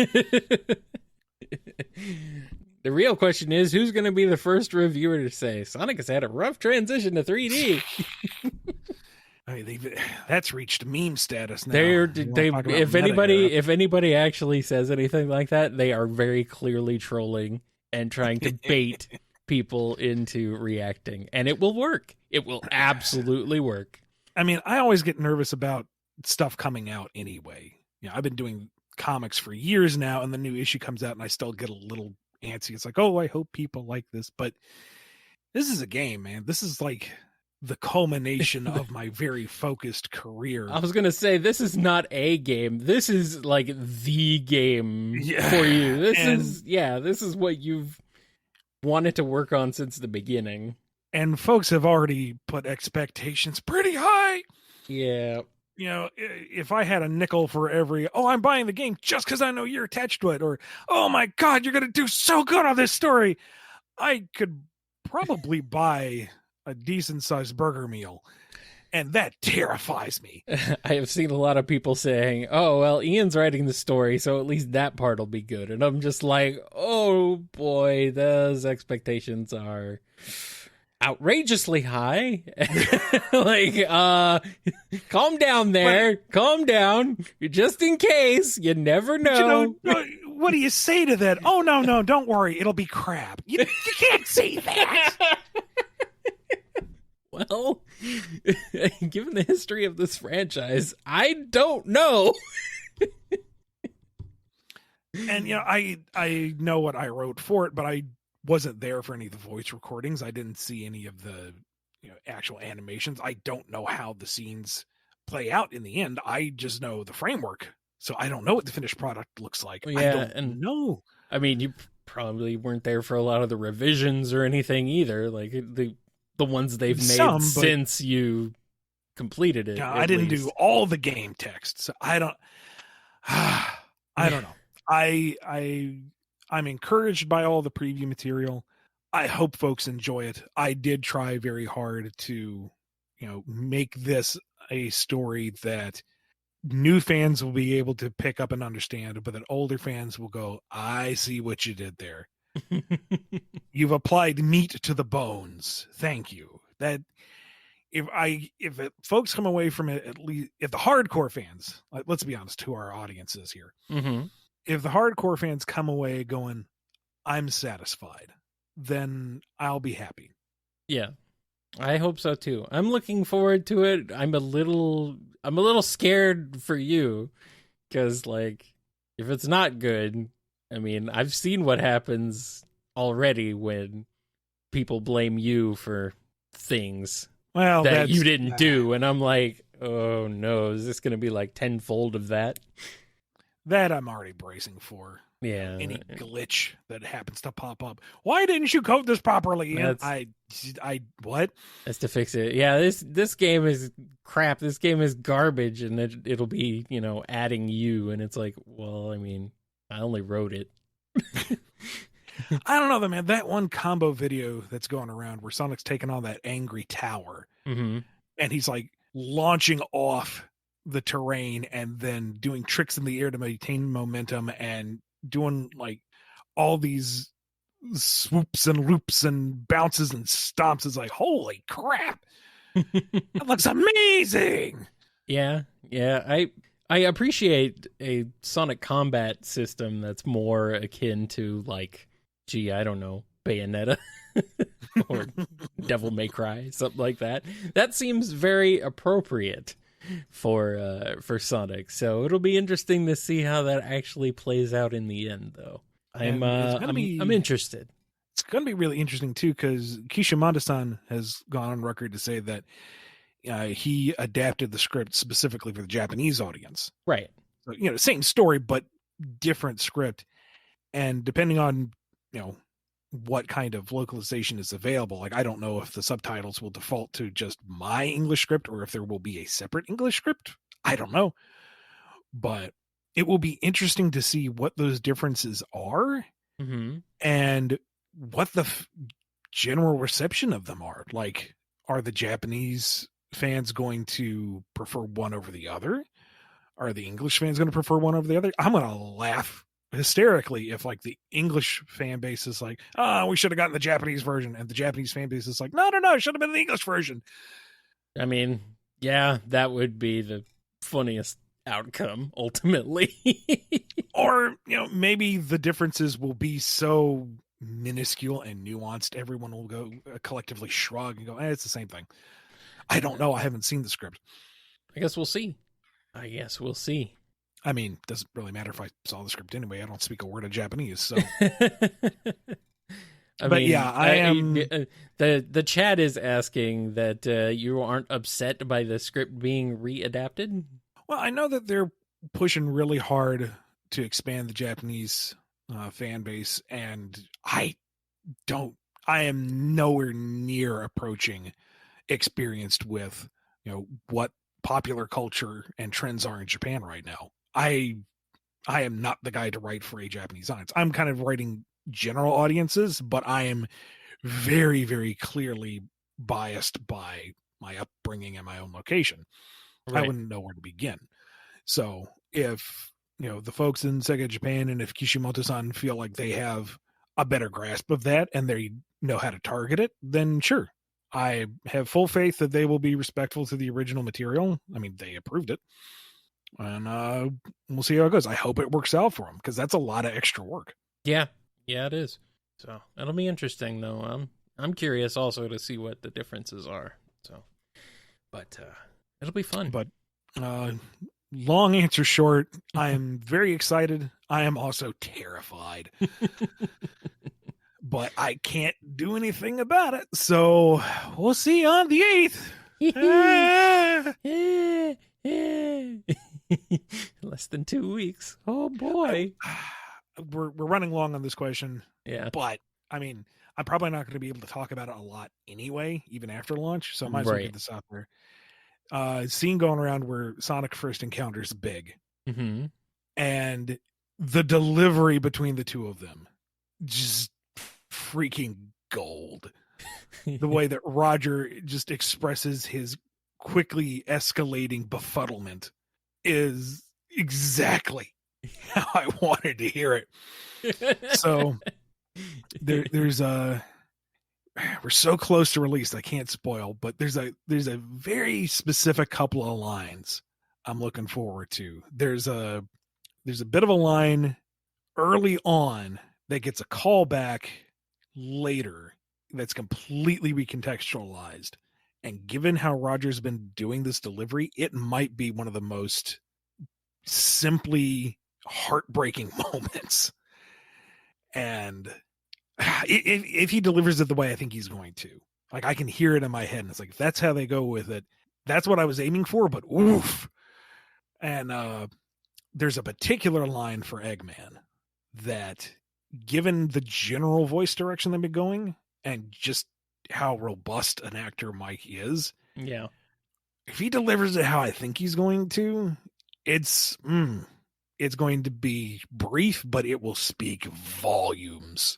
[SPEAKER 2] The real question is, who's going to be the first reviewer to say Sonic has had a rough transition to 3D?
[SPEAKER 1] I mean, that's reached meme status now.
[SPEAKER 2] If anybody actually says anything like that, they are very clearly trolling and trying to bait people into reacting, and it will work. It will absolutely work.
[SPEAKER 1] I mean, I always get nervous about stuff coming out anyway. You know, I've been doing comics for years now, and the new issue comes out, and I still get a little antsy. It's like, oh, I hope people like this, but this is a game, man. This is like the culmination of my very focused career.
[SPEAKER 2] I was gonna say, this is not a game. This is like the game for you. This is what you've wanted to work on since the beginning.
[SPEAKER 1] And folks have already put expectations pretty high.
[SPEAKER 2] Yeah.
[SPEAKER 1] You know, if I had a nickel for every, oh, I'm buying the game just because I know you're attached to it, or, oh my God, you're going to do so good on this story, I could probably buy a decent sized burger meal. And that terrifies me.
[SPEAKER 2] I have seen a lot of people saying, oh, well, Ian's writing the story, so at least that part will be good. And I'm just like, oh boy, those expectations are outrageously high. Like, calm down there. Calm down. Just in case. You never know.
[SPEAKER 1] You know, what do you say to that? Oh, no, don't worry. It'll be crap. You can't say that.
[SPEAKER 2] Well, given the history of this franchise, I don't know.
[SPEAKER 1] And, you know, I know what I wrote for it, but I wasn't there for any of the voice recordings. I didn't see any of the, you know, actual animations. I don't know how the scenes play out in the end. I just know the framework. So I don't know what the finished product looks like.
[SPEAKER 2] Yeah,
[SPEAKER 1] I don't know.
[SPEAKER 2] I mean, you probably weren't there for a lot of the revisions or anything either. Like the ones they've made since you completed it.
[SPEAKER 1] I didn't do all the game text. So I don't know. I'm encouraged by all the preview material. I hope folks enjoy it. I did try very hard to, you know, make this a story that new fans will be able to pick up and understand, but that older fans will go, I see what you did there. You've applied meat to the bones. Thank you. That if folks come away from it, at least if the hardcore fans, let's be honest, who our audience is here.
[SPEAKER 2] Mm-hmm.
[SPEAKER 1] If the hardcore fans come away going, I'm satisfied, then I'll be happy.
[SPEAKER 2] Yeah, I hope so too. I'm looking forward to it. I'm a little scared for you because, like, if it's not good, I mean, I've seen what happens already when people blame you for things that you didn't do, and I'm like, oh no, is this going to be like tenfold of that? that
[SPEAKER 1] I'm already bracing for.
[SPEAKER 2] Yeah.
[SPEAKER 1] Any glitch that happens to pop up. Why didn't you code this properly? And I what?
[SPEAKER 2] That's to fix it. Yeah, this game is crap. This game is garbage, and it'll be, adding you, and it's like, well, I mean, I only wrote it.
[SPEAKER 1] I don't know, though, man. That one combo video that's going around where Sonic's taking on that angry tower,
[SPEAKER 2] mm-hmm.
[SPEAKER 1] and he's like launching off the terrain and then doing tricks in the air to maintain momentum and doing like all these swoops and loops and bounces and stomps. Is like, holy crap. That looks amazing.
[SPEAKER 2] Yeah. I appreciate a Sonic combat system that's more akin to, like, I don't know, Bayonetta or Devil May Cry, something like that. That seems very appropriate for Sonic. So it'll be interesting to see how that actually plays out in the end, though. I'm interested.
[SPEAKER 1] It's going to be really interesting too, because Kishimoto-san has gone on record to say that he adapted the script specifically for the Japanese audience.
[SPEAKER 2] Right.
[SPEAKER 1] So, same story, but different script. And depending on, what kind of localization is available, like, I don't know if the subtitles will default to just my English script or if there will be a separate English script. I don't know. But it will be interesting to see what those differences are and what the general reception of them are. Like, are the Japanese fans going to prefer one over the other? Are the English fans going to prefer one over the other? I'm going to laugh hysterically if, like, the English fan base is like, we should have gotten the Japanese version, and the Japanese fan base is like, no, it should have been the English version.
[SPEAKER 2] I mean, yeah, that would be the funniest outcome ultimately.
[SPEAKER 1] Or, maybe the differences will be so minuscule and nuanced, everyone will go collectively shrug and go, it's the same thing. I don't know. I haven't seen the script.
[SPEAKER 2] I guess we'll see.
[SPEAKER 1] I mean, doesn't really matter if I saw the script anyway. I don't speak a word of Japanese, so. I am.
[SPEAKER 2] The chat is asking that you aren't upset by the script being readapted.
[SPEAKER 1] Well, I know that they're pushing really hard to expand the Japanese fan base, and I am nowhere near approaching experienced with, what popular culture and trends are in Japan right now. I am not the guy to write for a Japanese audience. I'm kind of writing general audiences, but I am very, very clearly biased by my upbringing and my own location. Right. I wouldn't know where to begin. So if, the folks in SEGA Japan and if Kishimoto-san feel like they have a better grasp of that and they know how to target it, then sure. I have full faith that they will be respectful to the original material. I mean, they approved it. And we'll see how it goes. I hope it works out for them, because that's a lot of extra work.
[SPEAKER 2] Yeah, it is. So it'll be interesting, though. I'm curious also to see what the differences are. So, but it'll be fun.
[SPEAKER 1] But long answer short, I am very excited. I am also terrified. But I can't do anything about it. So we'll see on the
[SPEAKER 2] 8th. Less than 2 weeks. Oh boy.
[SPEAKER 1] We're running long on this question.
[SPEAKER 2] Yeah.
[SPEAKER 1] But I mean, I'm probably not going to be able to talk about it a lot anyway, even after launch. So I might as well get this out there. Scene going around where Sonic first encounters Big.
[SPEAKER 2] Mm-hmm.
[SPEAKER 1] And the delivery between the two of them. Just freaking gold. The way that Roger just expresses his quickly escalating befuddlement is exactly how I wanted to hear it. So there's we're so close to release, I can't spoil, but there's a very specific couple of lines I'm looking forward to. There's a bit of a line early on that gets a callback later that's completely recontextualized. And given how Roger's been doing this delivery, it might be one of the most simply heartbreaking moments. And if he delivers it the way I think he's going to, like, I can hear it in my head, and it's like, if that's how they go with it, that's what I was aiming for, but oof. And there's a particular line for Eggman that, given the general voice direction they've been going and just how robust an actor Mike is,
[SPEAKER 2] Yeah.
[SPEAKER 1] if he delivers it how I think he's going to, it's going to be brief, but it will speak volumes.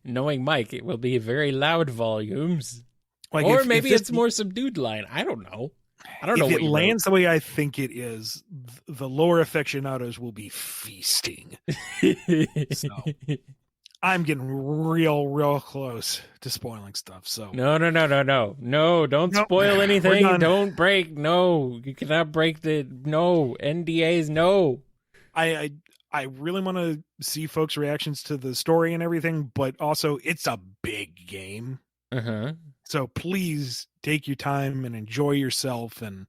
[SPEAKER 2] Knowing Mike, it will be very loud volumes.
[SPEAKER 1] Like
[SPEAKER 2] or maybe it's more subdued line. I don't know. I don't know
[SPEAKER 1] if
[SPEAKER 2] what
[SPEAKER 1] it lands the way I think it is, the lower aficionados will be feasting. So I'm getting real close to spoiling stuff. So
[SPEAKER 2] No, don't spoil anything. Don't break. No, you cannot break no NDAs. No.
[SPEAKER 1] I really want to see folks' reactions to the story and everything, but also it's a big game. So please take your time and enjoy yourself, and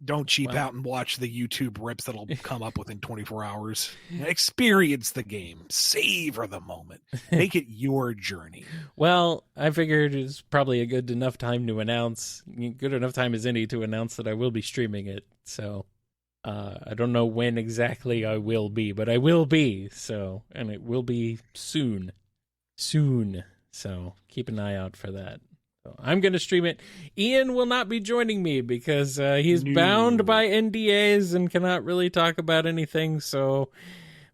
[SPEAKER 1] don't cheap out and watch the YouTube rips that'll come up within 24 hours. Experience the game. Savor the moment. Make it your journey.
[SPEAKER 2] Well, I figured it's probably a good enough time to announce, good enough time as any to announce that I will be streaming it. So I don't know when exactly I will be, but I will be. So, and it will be soon. So keep an eye out for that. I'm going to stream it. Ian will not be joining me because he's bound by NDAs and cannot really talk about anything. So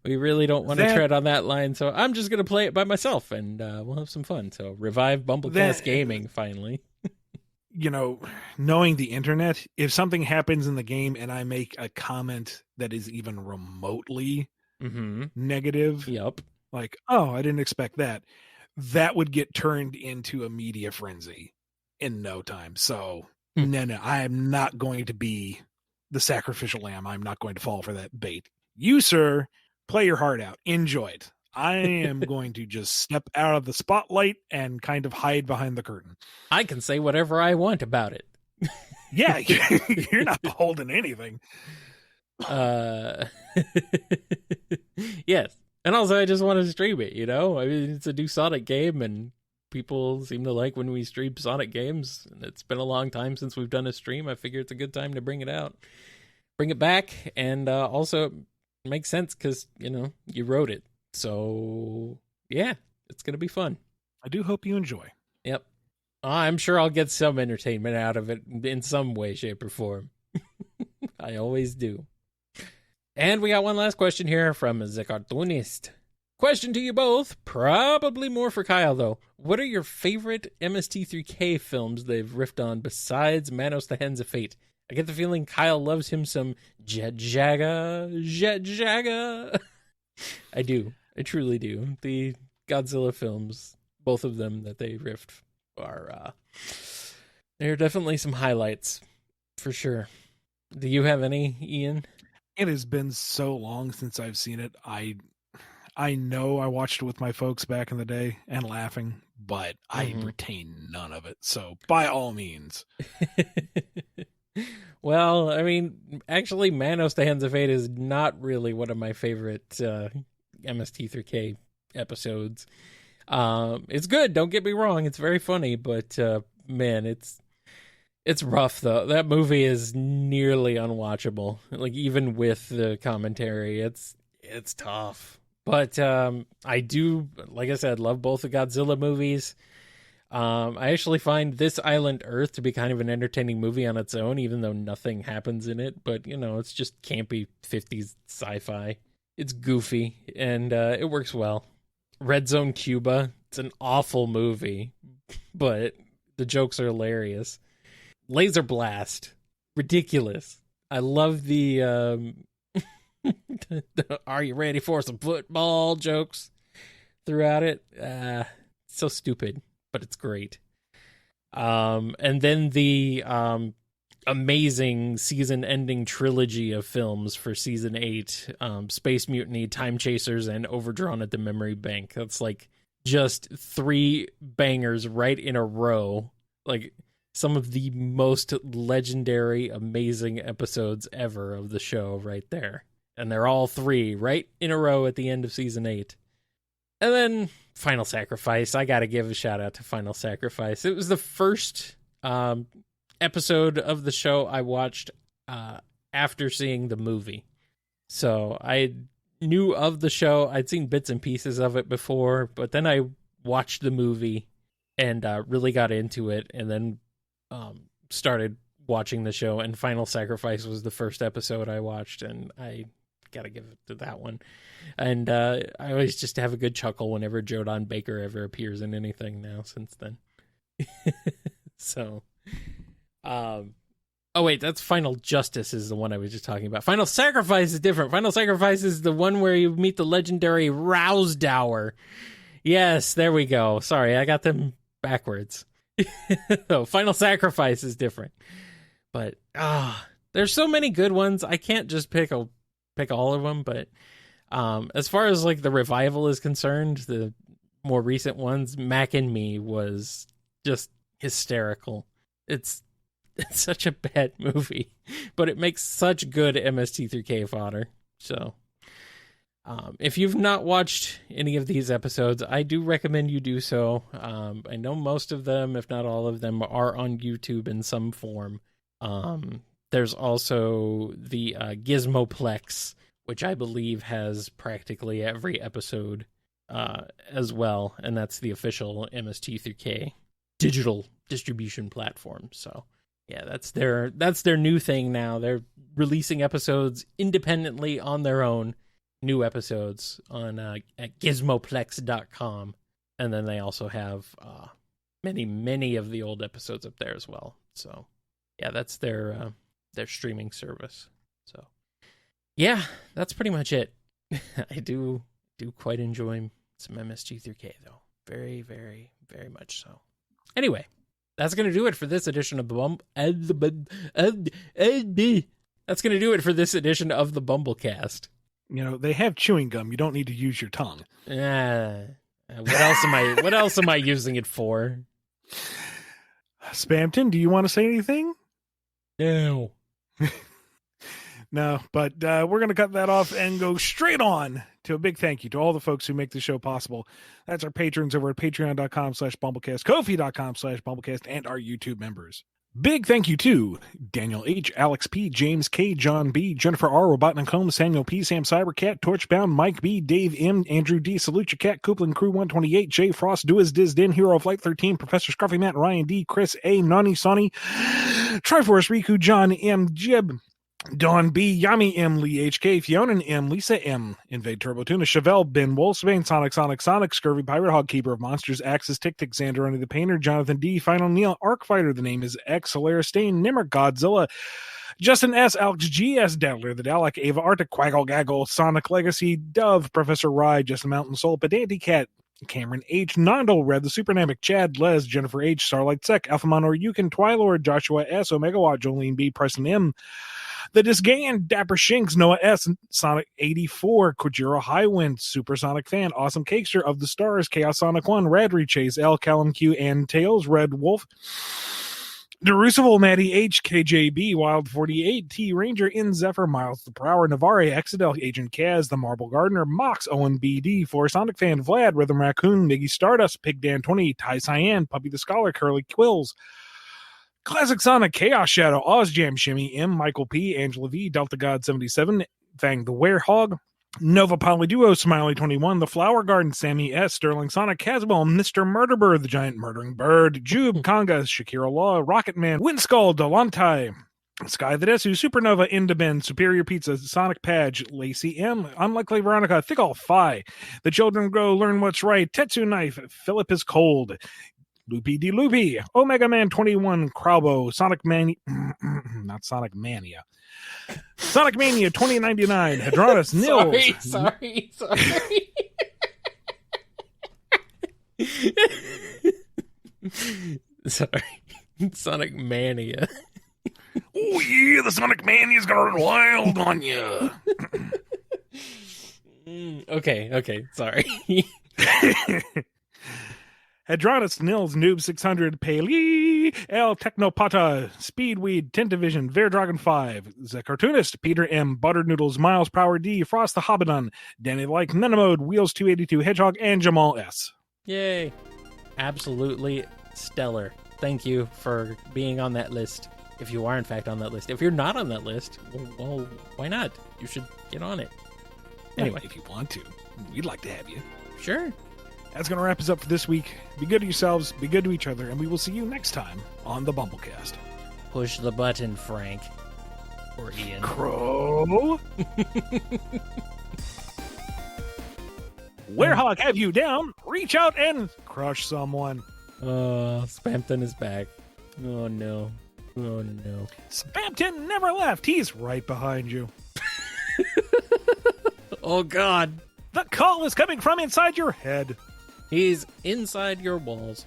[SPEAKER 2] we really don't want to tread on that line. So I'm just going to play it by myself, and we'll have some fun. So revive BumbleKast gaming finally.
[SPEAKER 1] Knowing the internet, if something happens in the game and I make a comment that is even remotely negative, like, oh, I didn't expect that, that would get turned into a media frenzy in no time. So no, I am not going to be the sacrificial lamb. I'm not going to fall for that bait. You, sir, play your heart out. Enjoy it. I am going to just step out of the spotlight and kind of hide behind the curtain.
[SPEAKER 2] I can say whatever I want about it.
[SPEAKER 1] Yeah, you're not holding anything.
[SPEAKER 2] Yes. And also, I just want to stream it, I mean, it's a new Sonic game, and people seem to like when we stream Sonic games. And it's been a long time since we've done a stream. I figure it's a good time to bring it out. Bring it back, and also it makes sense because, you wrote it. So, yeah, it's going to be fun.
[SPEAKER 1] I do hope you enjoy.
[SPEAKER 2] Yep. I'm sure I'll get some entertainment out of it in some way, shape, or form. I always do. And we got one last question here from the Cartoonist. Question to you both, probably more for Kyle, though. What are your favorite MST3K films they've riffed on besides Manos the Hands of Fate? I get the feeling Kyle loves him some Jet Jaga. I do. I truly do. The Godzilla films, both of them that they riffed, are they're definitely some highlights, for sure. Do you have any, Ian?
[SPEAKER 1] It has been so long since I've seen it. I know I watched it with my folks back in the day and laughing, but I retain none of it. So by all means.
[SPEAKER 2] Well, I mean, actually, Manos the Hands of Fate is not really one of my favorite MST3K episodes. It's good, don't get me wrong. It's very funny, but man, it's rough, though. That movie is nearly unwatchable. Like, even with the commentary, it's tough. But I do, like I said, love both the Godzilla movies. I actually find This Island Earth to be kind of an entertaining movie on its own, even though nothing happens in it. But, it's just campy 50s sci-fi. It's goofy, and it works well. Red Zone Cuba, it's an awful movie, but the jokes are hilarious. Laser Blast, ridiculous. I love the "Are you ready for some football?" jokes throughout it. So stupid, but it's great. And then the amazing season-ending trilogy of films for season 8, Space Mutiny, Time Chasers, and Overdrawn at the Memory Bank. That's like just 3 bangers right in a row. Like, some of the most legendary, amazing episodes ever of the show right there. And they're all 3 right in a row at the end of season 8. And then Final Sacrifice. I got to give a shout out to Final Sacrifice. It was the first episode of the show I watched after seeing the movie. So I knew of the show. I'd seen bits and pieces of it before, but then I watched the movie and really got into it, and then started watching the show, and Final Sacrifice was the first episode I watched, and I gotta give it to that one. And I always just have a good chuckle whenever Jodan Baker ever appears in anything now since then. So, oh wait, that's Final Justice is the one I was just talking about. Final Sacrifice is different. Final Sacrifice is the one where you meet the legendary Rousdower. Yes, there we go. Sorry, I got them backwards. So Final Sacrifice is different. But there's so many good ones. I can't just pick all of them, but as far as like the revival is concerned, the more recent ones, Mac and Me was just hysterical. It's such a bad movie, but it makes such good MST3K fodder. So if you've not watched any of these episodes, I do recommend you do so. I know most of them, if not all of them, are on YouTube in some form. There's also the Gizmoplex, which I believe has practically every episode as well, and that's the official MST3K digital distribution platform. So yeah, that's their new thing now. They're releasing episodes independently on their own, new episodes on at gizmoplex.com, and then they also have many of the old episodes up there as well. So yeah, that's their streaming service. So yeah, that's pretty much it. I do quite enjoy some MST3K though. Very, very, very much so. Anyway, that's going to do it for this edition of the That's going to do it for this edition of the BumbleKast.
[SPEAKER 1] You know, they have chewing gum. You don't need to use your tongue.
[SPEAKER 2] What else am I using it for?
[SPEAKER 1] Spamton, do you want to say anything?
[SPEAKER 2] No.
[SPEAKER 1] No, but we're going to cut that off and go straight on to a big thank you to all the folks who make the show possible. That's our patrons over at patreon.com/BumbleKast, Ko-fi.com/BumbleKast, and our YouTube members. Big thank you to Daniel H., Alex P., James K., John B., Jennifer R., Robotnik Holmes, Samuel P., Sam Cybercat, Torchbound, Mike B., Dave M., Andrew D., Salute Your Cat, Coupland Crew 128, Jay Frost, Do As Diz Din, Hero of Flight 13, Professor Scruffy Matt, Ryan D., Chris A., Nani Sonny, Triforce, Riku, John M., Jib, Dawn B., Yami M., Lee HK, Fiona M., Lisa M., Invade Turbo Tuna, Chevelle, Ben, Wolfsbane, Sonic, Scurvy, Pirate Hog, Keeper of Monsters, Axis, Tick, Xander, Under the Painter, Jonathan D., Final Neil, Arc Fighter, the name is X, Solaris Stain, Nimmer, Godzilla, Justin S., Alex G.S., Daddler, the Dalek, Ava Arctic, Quaggle Gaggle, Sonic Legacy, Dove, Professor Rye, Justin Mountain Soul, Pedantic Cat, Cameron H., Nondle, Red the Supernamic, Chad, Les, Jennifer H., Starlight Sec, Alphamon or Yukon, Twilord, Joshua S., Omega Watt, Jolene B., Preston M., The Disgayan, Dapper Shinks, Noah S., Sonic 84, Kojiro Highwind, Supersonic Fan, Awesome Cakester of the Stars, Chaos Sonic 1, Radry Chase, L, Callum Q, and Tails, Red Wolf, Derucible, Maddie H., KJB, Wild 48, T Ranger, In Zephyr, Miles the Prower, Navarre, Exidel, Agent Kaz, The Marble Gardener, Mox, Owen BD, For Sonic Fan, Vlad, Rhythm Raccoon, Miggy Stardust, Pig Dan 20, Ty Cyan, Puppy the Scholar, Curly Quills, Classic Sonic, Chaos Shadow, Ozjam, Shimmy M, Michael P, Angela V, Delta God 77, Fang the Werehog, Nova Polyduo, Smiley 21, The Flower Garden, Sammy S, Sterling Sonic, Caswell, Mr. Murderbird, The Giant Murdering Bird, Jube, Conga, Shakira Law, Rocketman, Windskull, Delantai, Sky the Desu, Supernova, Indeben, Superior Pizza, Sonic Padge, Lacey M, Unlikely Veronica, Thickall Phi, The Children Grow, Learn What's Right, Tetsu Knife, Philip is Cold, Loopy D. Loopy, Omega Man 21, Crowbo, Sonic Mania, not Sonic Mania, Sonic Mania 2099, Hadronis, Nils.
[SPEAKER 2] Sorry. Sonic Mania.
[SPEAKER 1] Oh yeah, the Sonic Mania's gonna run wild on you.
[SPEAKER 2] Okay, sorry.
[SPEAKER 1] Hadronis, Nils, Noob 600, Paley, L Technopata, Speedweed, Tentavision, Dragon 5, The Cartoonist, Peter M, Butter Noodles, Miles Power D, Frost the Hobbidon, Danny Like, Nenamode, Wheels 282, Hedgehog, and Jamal S.
[SPEAKER 2] Yay. Absolutely stellar. Thank you for being on that list. if you are in fact on that list. If you're not on that list, well, why not? You should get on it. Anyway,
[SPEAKER 1] if you want to, we'd like to have you.
[SPEAKER 2] Sure.
[SPEAKER 1] That's going to wrap us up for this week. Be good to yourselves, be good to each other, and we will see you next time on the BumbleKast.
[SPEAKER 2] Push the button, Frank. Or Ian.
[SPEAKER 1] Crow. Werehog, have you down? Reach out and crush someone.
[SPEAKER 2] Spampton is back. Oh no. Oh no.
[SPEAKER 1] Spampton never left. He's right behind you.
[SPEAKER 2] Oh god.
[SPEAKER 1] The call is coming from inside your head.
[SPEAKER 2] He's inside your walls.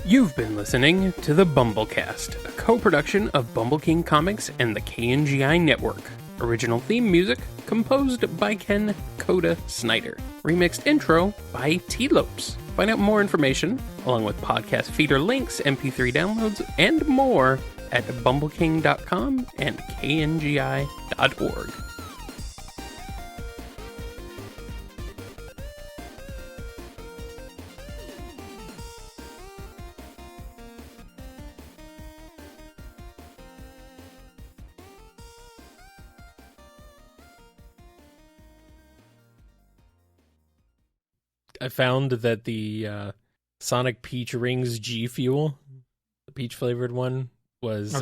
[SPEAKER 3] You've been listening to the BumbleKast, a co-production of Bumble King Comics and the KNGI Network. Original theme music composed by Ken Coda Snyder. Remixed intro by T-Lopes. Find out more information, along with podcast feeder links, MP3 downloads, and more at bumbleking.com and kngi.org.
[SPEAKER 2] I found that the Sonic Peach Rings G Fuel, the peach flavored one, was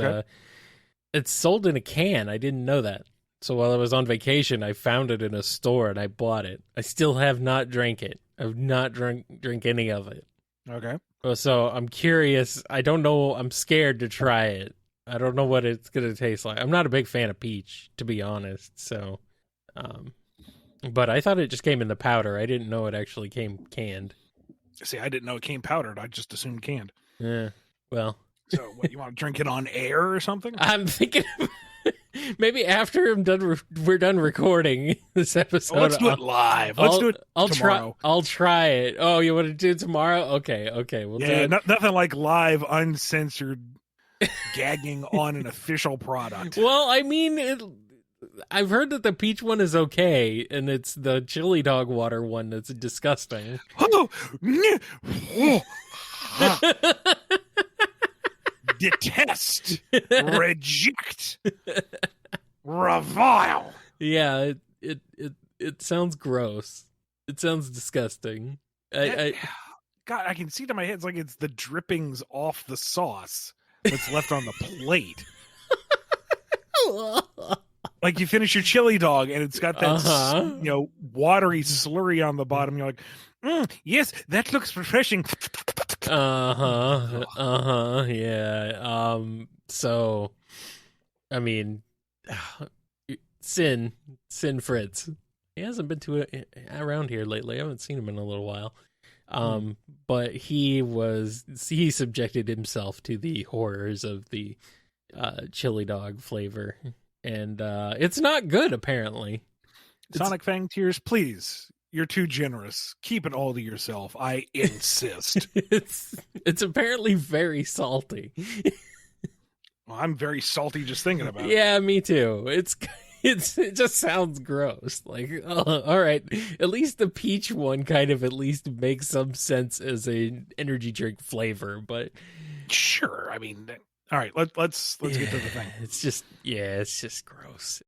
[SPEAKER 2] it's sold in a can. I didn't know that. So while I was on vacation, I found it in a store and I bought it. I still have not drank it. I've not drink any of it.
[SPEAKER 1] Okay.
[SPEAKER 2] So I'm curious. I don't know. I'm scared to try it. I don't know what it's going to taste like. I'm not a big fan of peach, to be honest. So, but I thought it just came in the powder. I didn't know it actually came canned.
[SPEAKER 1] See, I didn't know it came powdered. I just assumed canned.
[SPEAKER 2] Yeah. Well.
[SPEAKER 1] So, what, you want to drink it on air or something?
[SPEAKER 2] I'm thinking maybe after we're done recording this episode.
[SPEAKER 1] Let's do it live. Let's do it tomorrow.
[SPEAKER 2] I'll try it. Oh, you want to do it tomorrow? Okay. We'll do it.
[SPEAKER 1] Nothing like live, uncensored gagging on an official product.
[SPEAKER 2] Well, I mean, I've heard that the peach one is okay, and it's the chili dog water one that's disgusting.
[SPEAKER 1] Detest, reject, revile.
[SPEAKER 2] Yeah, it sounds gross. It sounds disgusting.
[SPEAKER 1] God, I can see it in my head. It's like it's the drippings off the sauce that's left on the plate. Like you finish your chili dog and it's got that watery slurry on the bottom. You're like, yes, that looks refreshing.
[SPEAKER 2] Yeah. So, I mean, Sin Fritz. He hasn't been around here lately. I haven't seen him in a little while. But he subjected himself to the horrors of the chili dog flavor, and it's not good apparently.
[SPEAKER 1] Sonic Fang Tears, please. You're too generous. Keep it all to yourself. I insist.
[SPEAKER 2] It's apparently very salty.
[SPEAKER 1] Well, I'm very salty just thinking about it.
[SPEAKER 2] Yeah, me too. It just sounds gross. Like, all right, at least the peach one kind of at least makes some sense as an energy drink flavor, but
[SPEAKER 1] sure. I mean, all right, let's get to the thing.
[SPEAKER 2] It's just gross.